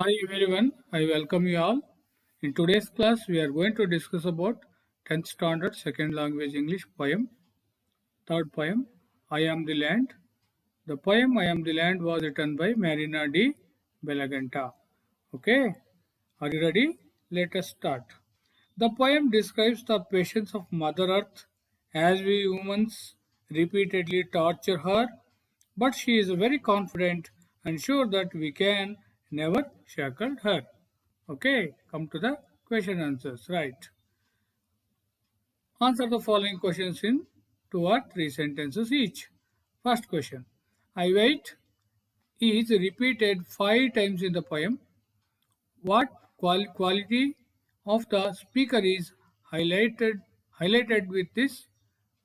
Hi everyone, I welcome you all. In today's class, we are going to discuss about 10th standard second language English poem. Third poem, I Am the Land. The poem I Am the Land was written by Marina D. Belaganta. Okay, are you ready? Let us start. The poem describes the patience of Mother Earth as we humans repeatedly torture her, but she is very confident and sure that we can never shackle her. Okay, come to the question answers. Right. Answer the following questions in two or three sentences each. First question. I wait is repeated 5 times in the poem. What quality of the speaker is highlighted with this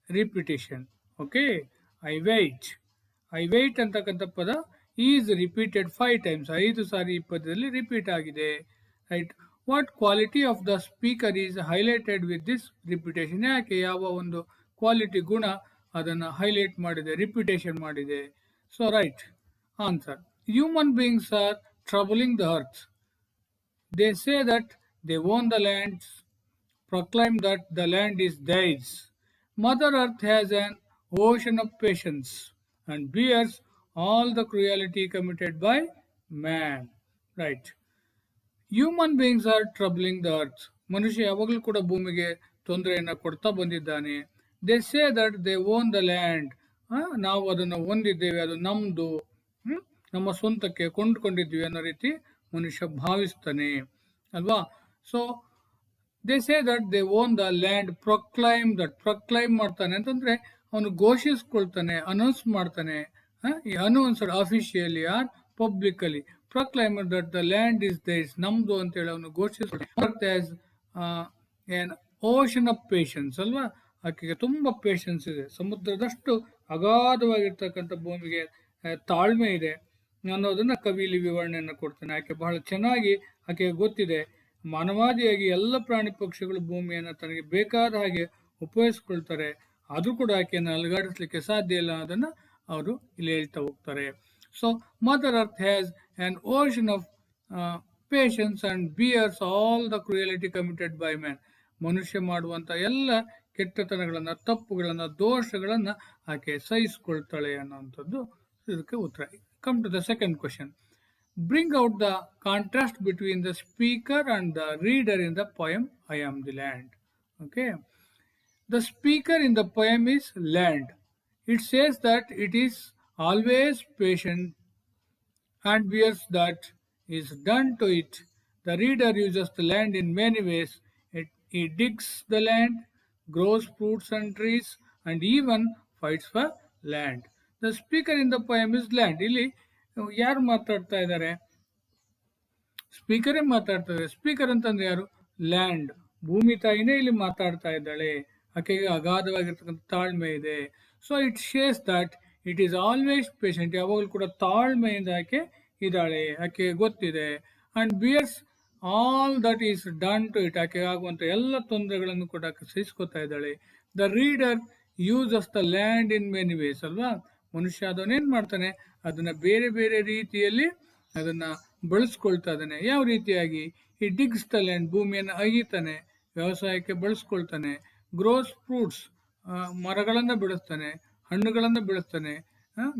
repetition? Okay, I wait. I wait ಅಂತಕ್ಕಂಥ ಪದ is repeated 5 times. 5 ಸಾರಿ ಈ ಪದದಲ್ಲಿ repeat ಆಗಿದೆ. Right. What quality of the speaker is highlighted with this repetition? ಯಾಕೆ ಯಾವ ಒಂದು quality ಗುಣ ಅದನ್ನು ಹೈಲೈಟ್ ಮಾಡಿದೆ, ರಿಪಿಟೇಷನ್ ಮಾಡಿದೆ? So right answer. Human beings are troubling the earth. They say that they own the land, proclaim that the land is theirs. Mother Earth has an ocean of patience and bears all the cruelty committed by man. Right. Human beings are troubling the earth. ಮನುಷ್ಯ ಯಾವಾಗಲೂ ಕೂಡ ಭೂಮಿಗೆ ತೊಂದರೆಯನ್ನು ಕೊಡ್ತಾ ಬಂದಿದ್ದಾನೆ. They say that they own the land. ನಾವು ಅದನ್ನು ಹೊಂದಿದ್ದೇವೆ, ಅದು ನಮ್ದು, ನಮ್ಮ ಸ್ವಂತಕ್ಕೆ ಕೊಂಡುಕೊಂಡಿದ್ವಿ ಅನ್ನೋ ರೀತಿ ಮನುಷ್ಯ ಭಾವಿಸ್ತಾನೆ ಅಲ್ವಾ? So they say that they own the land, proclaim that. Proclaim ಮಾಡ್ತಾನೆ ಅಂತಂದ್ರೆ ಅವನು ಘೋಷಿಸ್ಕೊಳ್ತಾನೆ, ಅನೌನ್ಸ್ ಮಾಡ್ತಾನೆ. ಈ announced officially or publicly. Proclaim that the land is theirs, ನಮ್ದು ಅಂತೇಳಿ ಅವನು ಘೋಷಿಸ್ತಾನೆ. ಏನ್ ಓಷನ್ ಆಫ್ ಪೇಷನ್ಸ್ ಅಲ್ವಾ? ಆಕೆಗೆ ತುಂಬಾ ಪೇಷನ್ಸ್ ಇದೆ. ಸಮುದ್ರದಷ್ಟು ಅಗಾಧವಾಗಿರ್ತಕ್ಕಂಥ ಭೂಮಿಗೆ ತಾಳ್ಮೆ ಇದೆ ಅನ್ನೋದನ್ನ ಕವಿಲಿ ವಿವರಣೆಯನ್ನು ಕೊಡ್ತಾನೆ. ಆಕೆ ಬಹಳ ಚೆನ್ನಾಗಿ ಆಕೆಗೆ ಗೊತ್ತಿದೆ, ಮಾನವಾದಿಯಾಗಿ ಎಲ್ಲ ಪ್ರಾಣಿ ಪಕ್ಷಿಗಳು ಭೂಮಿಯನ್ನು ತನಗೆ ಬೇಕಾದ ಹಾಗೆ ಉಪಯೋಗಿಸ್ಕೊಳ್ತಾರೆ, ಆದ್ರೂ ಕೂಡ ಆಕೆಯನ್ನು ಅಲುಗಾಡಿಸ್ಲಿಕ್ಕೆ ಸಾಧ್ಯ ಇಲ್ಲ. ಅದನ್ನ ಅವರು ಇಲ್ಲಿ ಹೇಳ್ತಾ ಹೋಗ್ತಾರೆ. So mother earth has an ocean of patience and bears all the cruelty committed by man. ಮನುಷ್ಯ ಮಾಡುವಂತ ಎಲ್ಲ ಕೆಟ್ಟತನಗಳನ್ನ, ತಪ್ಪುಗಳನ್ನ, ದೋಷಗಳನ್ನ ಆಕೆ ಸಹಿಸಿಕೊಳ್ತಾಳೆ ಅನ್ನುವಂಥದ್ದು ಇದಕ್ಕೆ ಉತ್ತರ. Come to the second question. Bring out the contrast between the speaker and the reader in the poem I Am the Land. Okay. The speaker in the poem is land. It says that it is always patient and bears that is done to it. The reader uses the land in many ways. He digs the land, grows fruits and trees, and even fights for land. The speaker in the poem is land. ಇಲ್ಲಿ ಯಾರು ಮಾತಾಡ್ತಾ ಇದ್ದಾರೆ? ಸ್ಪೀಕರೇ ಮಾತಾಡ್ತಾರೆ. Speaker ಅಂತಂದ್ರೆ ಯಾರು? Land, ಭೂಮಿ ತಾಯಿನೇ ಇಲ್ಲಿ ಮಾತಾಡ್ತಾ ಇದ್ದಾಳೆ. ಆಕೆಗೆ ಅಗಾಧವಾಗಿರ್ತಕ್ಕಂಥ ತಾಳ್ಮೆ ಇದೆ. So it says that it is always patient. ಯಾವಾಗಲೂ ಕೂಡ ತಾಳ್ಮೆಯಿಂದ ಆಕೆ ಇದ್ದಾಳೆ, ಆಕೆ ಗೊತ್ತಿದೆ. And bears all that is done to it. ಆಕೆ ಆಗುವಂತ ಎಲ್ಲ ತೊಂದರೆಗಳನ್ನು ಕೂಡ ಆಕೆ ಸಹಿಸ್ಕೊತಾ ಇದ್ದಾಳೆ. The reader uses the land in many ways ಅಲ್ವಾ? ಮನುಷ್ಯ ಅದನ್ನೇನ್ ಮಾಡ್ತಾನೆ, ಅದನ್ನ ಬೇರೆ ಬೇರೆ ರೀತಿಯಲ್ಲಿ ಅದನ್ನ ಬಳಸ್ಕೊಳ್ತಾ ಇದ್ದಾನೆ. ಯಾವ ರೀತಿಯಾಗಿ? ಈ ಡಿಗ್ಸ್ ದ ಲ್ಯಾಂಡ್, ಭೂಮಿಯನ್ನು ಅಗಿತಾನೆ, ವ್ಯವಸಾಯಕ್ಕೆ ಬಳಸ್ಕೊಳ್ತಾನೆ. ಗ್ರೋಸ್ ಫ್ರೂಟ್ಸ್, ಮರಗಳನ್ನ ಬೆಳೆಸ್ತಾನೆ, ಹಣ್ಣುಗಳನ್ನ ಬೆಳೆಸ್ತಾನೆ,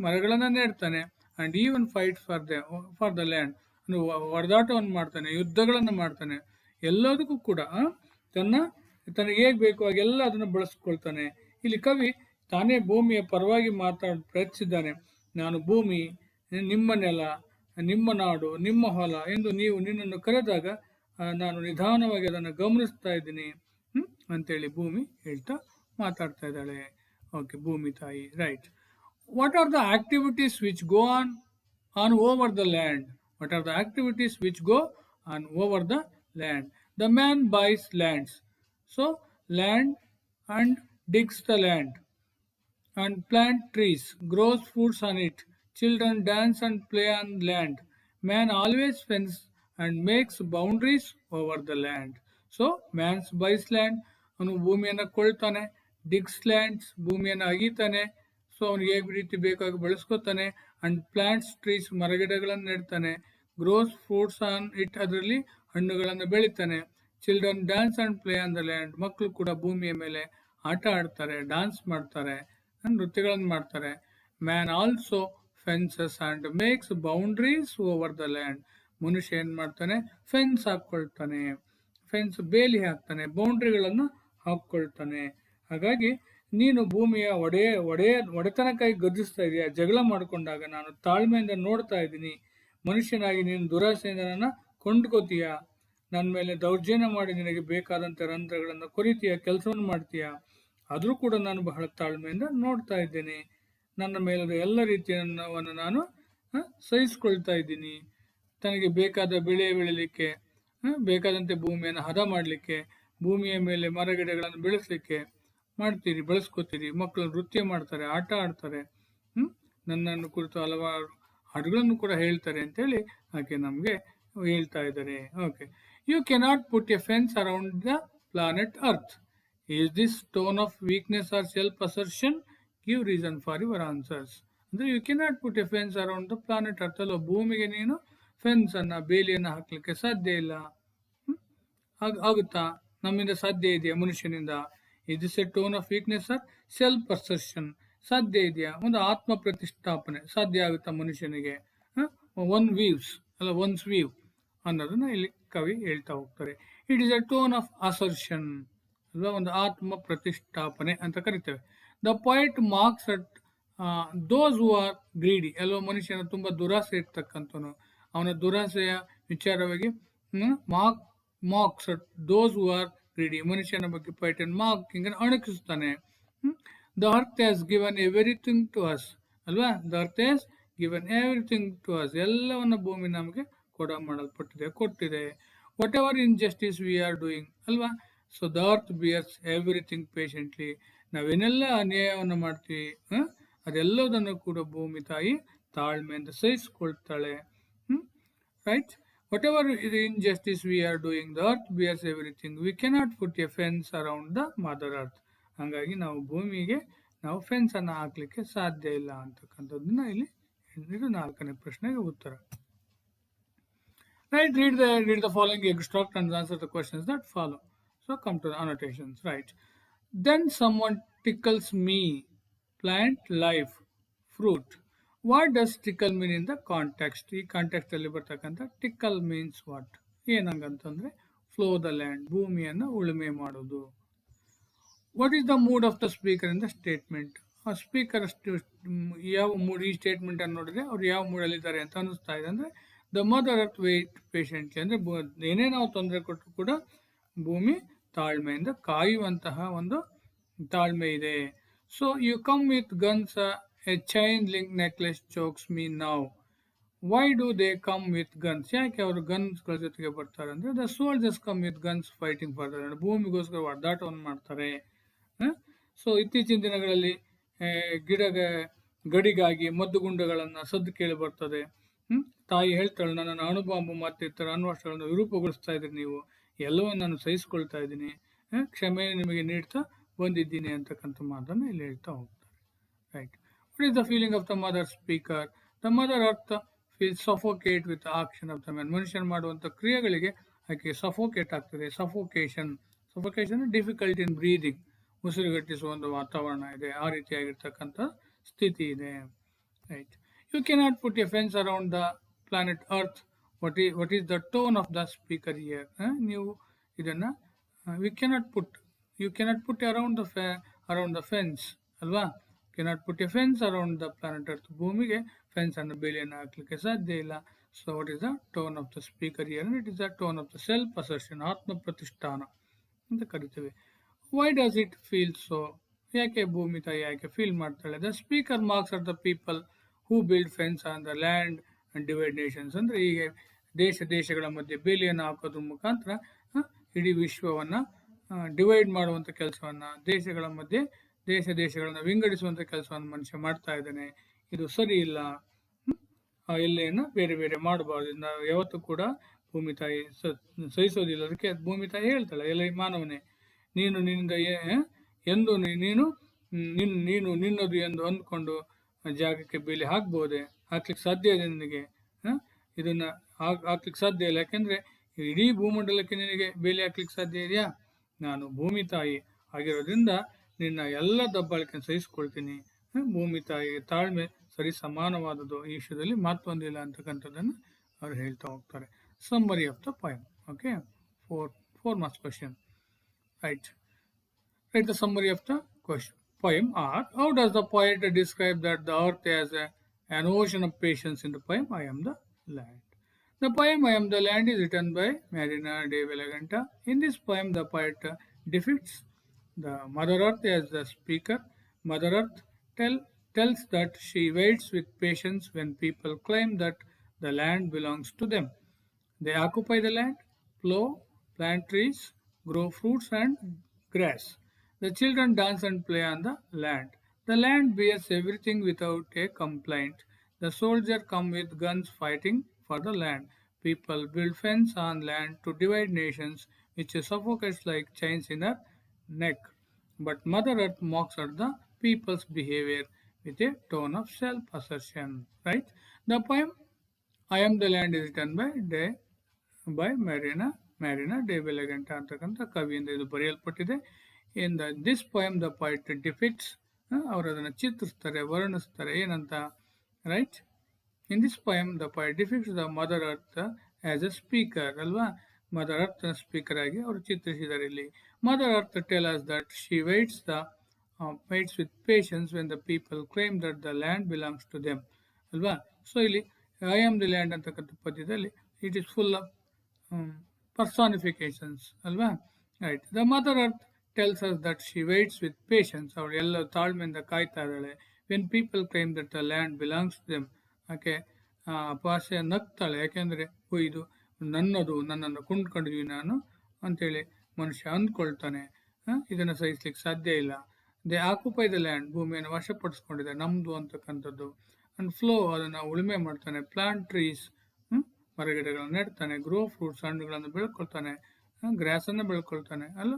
ಮರಗಳನ್ನ ನೆಡ್ತಾನೆ. And even fight for the land, ಹೊಡೆದಾಟವನ್ನು ಮಾಡ್ತಾನೆ, ಯುದ್ಧಗಳನ್ನು ಮಾಡ್ತಾನೆ. ಎಲ್ಲದಕ್ಕೂ ಕೂಡ ತನಗೆ ಹೇಗ್ ಬೇಕು ಹಾಗೆಲ್ಲ ಅದನ್ನು ಬಳಸ್ಕೊಳ್ತಾನೆ. ಇಲ್ಲಿ ಕವಿ ತಾನೇ ಭೂಮಿಯ ಪರವಾಗಿ ಪ್ರಯತ್ನಿಸಿದ್ದಾನೆ. ನಾನು ಭೂಮಿ, ನಿಮ್ಮ ನೆಲ, ನಿಮ್ಮ ನಾಡು, ನಿಮ್ಮ ಹೊಲ ಎಂದು ನೀವು ನಿನ್ನನ್ನು ಕರೆದಾಗ ನಾನು ನಿಧಾನವಾಗಿ ಅದನ್ನು ಗಮನಿಸ್ತಾ ಇದ್ದೀನಿ ಅಂತೇಳಿ ಭೂಮಿ ಹೇಳ್ತಾ ಮಾತಾಡ್ತಾ ಇದ್ದಾಳೆ. ಓಕೆ, ಭೂಮಿ ತಾಯಿ. Right. What are the activities which go on over the land? What are the activities which go on over the land? The man buys lands. So land and digs the land and plant trees, grows fruits on it. Children dance and play on land. Man always fence and makes boundaries over the land. So man buys land. ಅವನು ಭೂಮಿಯನ್ನು ಕೊಳ್ತಾನೆ. ಡಿಗ್ಸ್ lands, ಭೂಮಿಯನ್ನು ಅಗಿತಾನೆ. So ಅವನಿಗೆ ಹೇಗೆ ರೀತಿ ಬೇಕಾಗಿ ಬಳಸ್ಕೊತಾನೆ. And plants trees, ಮರಗಿಡಗಳನ್ನು ನೆಡ್ತಾನೆ. Gross fruits on it, ಅದರಲ್ಲಿ ಹಣ್ಣುಗಳನ್ನು ಬೆಳಿತಾನೆ. Children dance and play on the land, ಮಕ್ಕಳು ಕೂಡ ಭೂಮಿಯ ಮೇಲೆ ಆಟ ಆಡ್ತಾರೆ, ಡ್ಯಾನ್ಸ್ ಮಾಡ್ತಾರೆ, ನೃತ್ಯಗಳನ್ನು ಮಾಡ್ತಾರೆ. Man also fences and makes boundaries over the land, ಮನುಷ್ಯ ಏನ್ ಮಾಡ್ತಾನೆ, ಫೆನ್ಸ್ ಹಾಕೊಳ್ತಾನೆ, ಫೆನ್ಸ್ ಬೇಲಿ ಹಾಕ್ತಾನೆ, ಬೌಂಡ್ರಿಗಳನ್ನು ಹಾಕೊಳ್ತಾನೆ. ಹಾಗಾಗಿ ನೀನು ಭೂಮಿಯ ಒಡೆತನಕ್ಕಾಗಿ ಗರ್ಜಿಸ್ತಾ ಇದೀಯ, ಜಗಳ ಮಾಡಿಕೊಂಡಾಗ ನಾನು ತಾಳ್ಮೆಯಿಂದ ನೋಡ್ತಾ ಇದ್ದೀನಿ. ಮನುಷ್ಯನಾಗಿ ನೀನು ದುರಾಸೆಯಿಂದ ನನ್ನ ಕೊಂಡ್ಕೋತೀಯ, ನನ್ನ ಮೇಲೆ ದೌರ್ಜನ್ಯ ಮಾಡಿ ನಿನಗೆ ಬೇಕಾದಂಥ ರಂಧ್ರಗಳನ್ನು ಕೊರಿತೀಯ, ಕೆಲಸವನ್ನು ಮಾಡ್ತೀಯ. ಆದರೂ ಕೂಡ ನಾನು ಬಹಳ ತಾಳ್ಮೆಯಿಂದ ನೋಡ್ತಾ ಇದ್ದೇನೆ. ನನ್ನ ಮೇಲದ ಎಲ್ಲ ರೀತಿಯನ್ನು ನಾನು ಸಹಿಸ್ಕೊಳ್ತಾ ಇದ್ದೀನಿ. ತನಗೆ ಬೇಕಾದ ಬೆಳೆ ಬೆಳಿಲಿಕ್ಕೆ, ಬೇಕಾದಂತೆ ಭೂಮಿಯನ್ನು ಹದ ಮಾಡಲಿಕ್ಕೆ, ಭೂಮಿಯ ಮೇಲೆ ಮರಗಿಡಗಳನ್ನು ಬೆಳೆಸಲಿಕ್ಕೆ ಬೆಳೆಸ್ಕೋತೀರಿ. ಮಕ್ಕಳು ನೃತ್ಯ ಮಾಡ್ತಾರೆ, ಆಟ ಆಡ್ತಾರೆ, ನನ್ನನ್ನು ಕುರಿತು ಹಲವಾರು ಹಾಡುಗಳನ್ನು ಕೂಡ ಹೇಳ್ತಾರೆ ಅಂತೇಳಿ ಆಕೆ ನಮಗೆ ಹೇಳ್ತಾ ಇದ್ದಾರೆ. Okay, you cannot put a fence around the planet earth. Is this tone of weakness or self assertion? Give reason for your answers. ಅಂದ್ರೆ you cannot put a fence around the planet earth ಅಲ್ವಾ, ಭೂಮಿಗೆ ನೀನು fence ಅನ್ನ, ಬೇಲಿಯನ್ನು ಹಾಕ್ಲಿಕ್ಕೆ ಸಾಧ್ಯ ಇಲ್ಲ. ಆಗುತ್ತಾ? ನಮ್ಮಿಂದ ಸಾಧ್ಯ ಇದೆಯಾ ಮನುಷ್ಯನಿಂದ? Is this a tone of weakness or self assertion? ಸಾಧ್ಯ ಇದೆಯಾ? ಒಂದು ಆತ್ಮ ಪ್ರತಿಷ್ಠಾಪನೆ ಸಾಧ್ಯ ಆಗುತ್ತಾ ಮನುಷ್ಯನಿಗೆ? ಒನ್ಸ್ ವೀವ್ ಅನ್ನೋದನ್ನ ಇಲ್ಲಿ ಕವಿ ಹೇಳ್ತಾ ಹೋಗ್ತಾರೆ. It is a tone of assertion ಅಲ್ವಾ, ಒಂದು ಆತ್ಮ ಪ್ರತಿಷ್ಠಾಪನೆ ಅಂತ ಕರಿತೇವೆ. The point mocks at those who are greedy, ಎಲ್ಲೋ ಮನುಷ್ಯನ ತುಂಬಾ ದುರಾಸೆ ಇರ್ತಕ್ಕಂಥವನು, ಅವನ ದುರಾಸೆಯ ವಿಚಾರವಾಗಿ mocks at those who are greedy, ಮನುಷ್ಯನ ಬಗ್ಗೆ ಪೈಟನ್ ಮಾರ್ಕಿಂಗ್ ಅಣಕಿಸ್ತಾನೆ. The earth has given everything to us ಅಲ್ವಾ, the earth has given everything to us, ಎಲ್ಲವನ್ನ ಭೂಮಿ ನಮಗೆ ಕೊಟ್ಟಿದೆ. Whatever injustice we are doing ಅಲ್ವಾ, so the earth bears everything patiently, ನಾವೇನೆಲ್ಲ ಅನ್ಯಾಯವನ್ನು ಮಾಡ್ತೀವಿ ಅದೆಲ್ಲದನ್ನು ಕೂಡ ಭೂಮಿ ತಾಯಿ ತಾಳ್ಮೆಯಿಂದ ಸಹಿಸಿಕೊಳ್ತಾಳೆ. Right, whatever is injustice we are doing, the earth bears everything. We cannot put a fence around the mother earth. ಹಾಗಾಗಿ ನಾವು ಭೂಮಿಗೆ ನಾವು ಫೆನ್ಸ್ ಅನ್ನು ಹಾಕ್ಲಿಕ್ಕೆ ಸಾಧ್ಯ ಇಲ್ಲ ಅಂತಕ್ಕಂಥದ್ದನ್ನ ಇಲ್ಲಿ ಇದು 4ನೇ ಪ್ರಶ್ನೆಗೆ ಉತ್ತರ. Right, read the following extract and answer the questions that follow. So come to the annotations. Right, then someone tickles me, plant, life, fruit. What does tickle mean in the context? ಈ context ಅಲ್ಲಿ ಬರ್ತಕ್ಕಂಥ tickle means what, ಏನಂಗಂತಂದ್ರೆ plough the land, ಭೂಮಿಯನ್ನು ಉಳುಮೆ ಮಾಡೋದು. What is the mood of the speaker in the statement? ಆ speaker ಯಾವ mood, ಈ ಸ್ಟೇಟ್ಮೆಂಟ್ ಅನ್ನು ನೋಡಿದ್ರೆ ಅವ್ರು ಯಾವ ಮೂಡಲ್ಲಿ ಇದ್ದಾರೆ ಅಂತ ಅನಿಸ್ತಾ ಇದೆ. ಅಂದ್ರೆ the mother earth wait patiently, ಅಂದ್ರೆ ಏನೇ ನಾವು ತೊಂದರೆ ಕೊಟ್ಟರು ಕೂಡ ಭೂಮಿ ತಾಳ್ಮೆಯಿಂದ ಕಾಯುವಂತಹ ಒಂದು ತಾಳ್ಮೆ ಇದೆ. So you come with guns, a chain link necklace chokes me now. Why do they come with guns? ಯಾಕೆ ಅವರು ಗನ್ಸ್ಗಳ ಜೊತೆಗೆ ಬರ್ತಾರೆ ಅಂದ್ರೆ, the soldiers come with guns fighting for the land, ಭೂಮಿಗೋಸ್ಕರ ಒದ್ದಾಟವನ್ನು ಮಾಡ್ತಾರೆ. ಸೊ ಇತ್ತೀಚಿನ ದಿನಗಳಲ್ಲಿ ಗಡಿಗಾಗಿ ಮದ್ದುಗುಂಡುಗಳನ್ನ ಸದ್ದು ಕೇಳಿ ಬರ್ತದೆ. ತಾಯಿ ಹೇಳ್ತಾಳೆ, ನನ್ನ ಅಣುಬಾಂಬು ಮತ್ತೆ ಇತರ ಅಣ್ವಸ್ತ್ರಗಳನ್ನು ವಿರೂಪಗೊಳಿಸ್ತಾ ಇದ್ರಿ ನೀವು, ಎಲ್ಲವನ್ನು ನಾನು ಸಹಿಸ್ಕೊಳ್ತಾ ಇದ್ದೀನಿ, ಕ್ಷಮೆ ನಿಮಗೆ ನೀಡ್ತಾ ಬಂದಿದ್ದೀನಿ ಅಂತಕ್ಕಂಥ ಮಾತನ್ನು ಇಲ್ಲಿ ಹೇಳ್ತಾ ಹೋಗ್ತಾರೆ. Right, what is the feeling of the mother speaker? The mother earth feels suffocate with the action of the man. ಮನುಷ್ಯನ ಮಾಡುವಂಥ ಕ್ರಿಯೆಗಳಿಗೆ ಆಕೆ ಸಫೋಕೇಟ್ ಆಗ್ತದೆ. ಸಫೋಕೇಶನ್ ಡಿಫಿಕಲ್ಟ್ ಇನ್ ಬ್ರೀದಿಂಗ್, ಉಸಿರುಗಟ್ಟಿಸುವ ಒಂದು ವಾತಾವರಣ ಇದೆ, ಆ ರೀತಿಯಾಗಿರ್ತಕ್ಕಂಥ ಸ್ಥಿತಿ ಇದೆ. Right, you cannot put a fence around the planet earth. What is the tone of the speaker here? ನೀವು ಇದನ್ನ you cannot put around the fence ಅಲ್ವಾ, cannot put a fence around the planet earth, ಭೂಮಿಗೆ fence ಅನ್ನು ಬೇಲಿಯನ್ನು ಹಾಕ್ಲಿಕ್ಕೆ ಸಾಧ್ಯ ಇಲ್ಲ. So what is the tone of the speaker here? It is the tone of the self assertion, ಆತ್ಮ ಪ್ರತಿಷ್ಠಾನ ಅಂತ ಕರಿತೇವೆ. Why does it feel so? ಯಾಕೆ ಭೂಮಿ ತಾಯಿ ಯಾಕೆ ಫೀಲ್ ಮಾಡ್ತಾಳೆ? The speaker marks are the people who build fence on the land and divide Nations. ಅಂದ್ರೆ ಈಗ ದೇಶಗಳ ಮಧ್ಯೆ ಬೇಲಿಯನ್ನು ಹಾಕೋದ್ರ ಮುಖಾಂತರ ಇಡೀ ವಿಶ್ವವನ್ನ ಡಿವೈಡ್ ಮಾಡುವಂತ ಕೆಲಸವನ್ನ, ದೇಶಗಳ ಮಧ್ಯೆ ದೇಶಗಳನ್ನ ವಿಂಗಡಿಸುವಂತ ಕೆಲಸವನ್ನು ಮನುಷ್ಯ ಮಾಡ್ತಾ ಇದ್ದಾನೆ. ಇದು ಸರಿ ಇಲ್ಲ, ಎಲ್ಲೆಯನ್ನ ಬೇರೆ ಬೇರೆ ಮಾಡಬಾರ್ದು, ಯಾವತ್ತೂ ಕೂಡ ಭೂಮಿ ತಾಯಿ ಸಹಿಸೋದಿಲ್ಲ. ಅದಕ್ಕೆ ಭೂಮಿ ತಾಯಿ ಹೇಳ್ತಾಳೆ, ಎಲ್ಲ ಮಾನವನೇ, ನೀನು ನಿನ್ನಿಂದ ಎಂದು ನೀನು ನಿನ್ನದು ಎಂದು ಅಂದ್ಕೊಂಡು ಜಾಗಕ್ಕೆ ಬೇಲಿ ಹಾಕ್ಲಿಕ್ಕೆ ಸಾಧ್ಯ ಇದೆ ನಿನಗೆ? ಇದನ್ನ ಹಾಕ್ಲಿಕ್ಕೆ ಸಾಧ್ಯ ಇಲ್ಲ. ಯಾಕೆಂದ್ರೆ ಇಡೀ ಭೂಮಂಡಲಕ್ಕೆ ನಿನಗೆ ಬೇಲಿ ಹಾಕ್ಲಿಕ್ಕೆ ಸಾಧ್ಯ ಇದೆಯಾ? ನಾನು ಭೂಮಿ ತಾಯಿ ಆಗಿರೋದ್ರಿಂದ ನಿನ್ನ ಎಲ್ಲ ದಬ್ಬಾಳಿಕೆ ಸಹಿಸ್ಕೊಳ್ತೀನಿ. ಭೂಮಿ ತಾಯಿ ತಾಳ್ಮೆ ಸರಿ ಸಮಾನವಾದದ್ದು, ಈ ವಿಷಯದಲ್ಲಿ ಮಾತೊಂದಿಲ್ಲ ಅಂತಕ್ಕಂಥದ್ದನ್ನು ಅವ್ರು ಹೇಳ್ತಾ ಹೋಗ್ತಾರೆ. Summary of the poem. Okay, four marks question. Right. Write the summary of the question. Poem. Or how does the poet describe that the earth as an ocean of patience in the poem I Am the Land? The poem I Am the Land is written by Marina de Velaganta. In this poem, the poet depicts the Mother Earth as the speaker. Mother Earth tells that she waits with patience when people claim that the land belongs to them. They occupy the land, plow, plant trees, grow fruits and grass. The children dance and play on the land. The land bears everything without a complaint. The soldiers come with guns fighting for the land. People build fence on land to divide nations, which suffocates like chains in her neck. But Mother Earth mocks at the people's behavior with a tone of self-assertion. Right? The poem I Am the Land is written by Marina de Velaganta ಅಂತಕ್ಕಂಥ ಕವಿಯಿಂದ ಇದು ಬರೆಯಲ್ಪಟ್ಟಿದೆ. In this poem the poet depicts, ಅವರು ಅದನ್ನು ಚಿತ್ರಿಸ್ತಾರೆ, ವರ್ಣಿಸ್ತಾರೆ ಏನಂತ. Right. In this poem the poet depicts the Mother Earth as a speaker, ಅಲ್ವಾ? Mother earth speaker ಆಗಿ ಅವರು ಚಿತ್ರಿಸಿದ್ದಾರೆ ಇಲ್ಲಿ. Mother Earth tells us that she waits with patience when the people claim that the land belongs to them, ಅಲ್ವಾ? ಸೊ ಇಲ್ಲಿ I am the land ಅಂತಕ್ಕಂಥ ಪದ್ಯದಲ್ಲಿ it is full of personifications, ಅಲ್ವಾ? Right. The mother earth tells us that she waits with patience, ಅವಳು ಎಲ್ಲ ತಾಳ್ಮೆಯಿಂದ ಕಾಯ್ತಾ ಇದ್ದಾಳೆ. When people claim that the land belongs to them, ಆಕೆ ಅಪಾಸೆ ನಗ್ತಾಳೆ. ಯಾಕೆಂದರೆ ಇದು ನನ್ನದು, ನನ್ನನ್ನು ಕೊಂಡ್ಕೊಂಡಿದ್ವಿ ನಾನು ಅಂತೇಳಿ ಮನುಷ್ಯ ಅಂದ್ಕೊಳ್ತಾನೆ. ಇದನ್ನು ಸಹಿಸ್ಲಿಕ್ಕೆ ಸಾಧ್ಯ ಇಲ್ಲ. ದೇ ಆಕ್ಯುಪೈ ದ ಲ್ಯಾಂಡ್, ಭೂಮಿಯನ್ನು ವಶಪಡಿಸ್ಕೊಂಡಿದೆ, ನಮ್ಮದು ಅಂತಕ್ಕಂಥದ್ದು. ಅಂಡ್ ಫ್ಲೋ, ಅದನ್ನು ಉಳುಮೆ ಮಾಡ್ತಾನೆ. ಪ್ಲಾಂಟ್ ಟ್ರೀಸ್, ಮರಗಿಡಗಳನ್ನು ನೆಡ್ತಾನೆ. ಗ್ರೋ ಫ್ರೂಟ್ಸ್, ಹಣ್ಣುಗಳನ್ನು ಬೆಳ್ಕೊಳ್ತಾನೆ. ಗ್ರಾಸನ್ನು ಬೆಳ್ಕೊಳ್ತಾನೆ, ಅಲ್ಲ?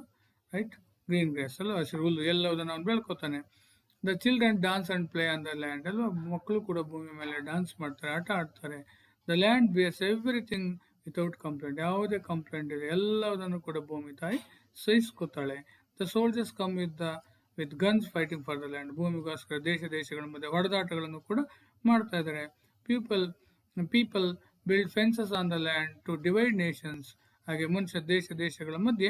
ರೈಟ್. ಗ್ರೀನ್ ಗ್ರಾಸ್ ಅಲ್ಲ, ಹಸಿರು ಹುಲ್ಲು ಎಲ್ಲದನ್ನು ಅವನು ಬೆಳ್ಕೊತಾನೆ. The children dance and play on the land, ಅಲ್ವಾ? ಮಕ್ಕಳು ಕೂಡ ಭೂಮಿ ಮೇಲೆ ಡಾನ್ಸ್ ಮಾಡ್ತಾರೆ, ಆಟ ಆಡ್ತಾರೆ. The land bears everything without complaint, ಯಾವುದೇ ಕಂಪ್ಲೇಂಟ್ ಇದೆ ಎಲ್ಲದನ್ನು ಕೂಡ ಭೂಮಿ ತಾಯಿ ಸಹಿಸ್ಕೊತಾಳೆ. The soldiers come with guns fighting for the land, ಭೂಮಿಗೋಸ್ಕರ ದೇಶಗಳ ಮಧ್ಯೆ ಹೊಡೆದಾಟಗಳನ್ನು ಕೂಡ ಮಾಡ್ತಾ ಇದ್ದಾರೆ. People build fences on the land to divide nations, ಹಾಗೆ ಮನುಷ್ಯ ದೇಶಗಳ ಮಧ್ಯೆ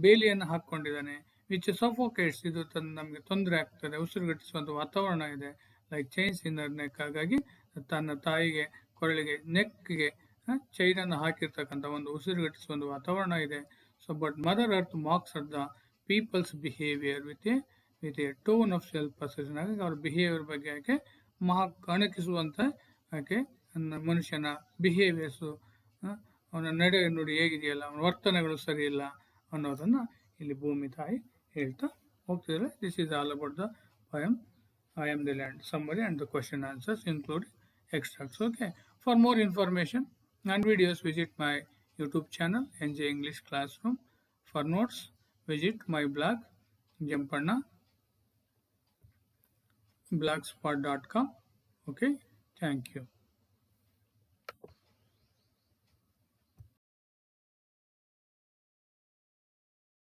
ಬೇಲಿಯನ್ನು ಹಾಕೊಂಡಿದ್ದಾನೆ. ವಿಚ್ ಸಫೋಕೇಟ್ಸ್, ಇದು ನಮಗೆ ತೊಂದರೆ ಆಗ್ತದೆ, ಉಸಿರುಗಟ್ಟಿಸುವಂಥ ವಾತಾವರಣ ಇದೆ. ಲೈಕ್ ಚೈನ್ಸ್ ಇನ್ ಹರ್ ನೆಕ್, ಹಾಗಾಗಿ ತನ್ನ ತಾಯಿಗೆ ಕೊರಳಿಗೆ ನೆಕ್ಗೆ ಚೈನನ್ನು ಹಾಕಿರ್ತಕ್ಕಂಥ ಒಂದು ಉಸಿರುಗಟ್ಟಿಸುವ ವಾತಾವರಣ ಇದೆ. So but mother earth mocks at the people's behaviour with a tone of self possession, ಹಾಗಾಗಿ ಅವ್ರ ಬಿಹೇವಿಯರ್ ಬಗ್ಗೆ ಆಕೆ ಅಣಕಿಸುವಂತ ಆಕೆ ಮನುಷ್ಯನ ಬಿಹೇವಿಯರ್ಸು, ಅವನ ನಡೆ ನುಡಿ ಹೇಗಿದೆಯಲ್ಲ, ಅವನ ವರ್ತನೆಗಳು ಸರಿ ಇಲ್ಲ ಅನ್ನೋದನ್ನು ಇಲ್ಲಿ ಭೂಮಿ ತಾಯಿ ಹೇಳ್ತಾ ಹೋಗ್ತಿದ್ದಾರೆ. This is all about the poem I Am the Land. Summary and the question answers including extracts. Okay. For more information and videos, visit my YouTube channel NJ English Classroom. For notes, visit my blog Jampanna blogspot.com. Okay. Thank you.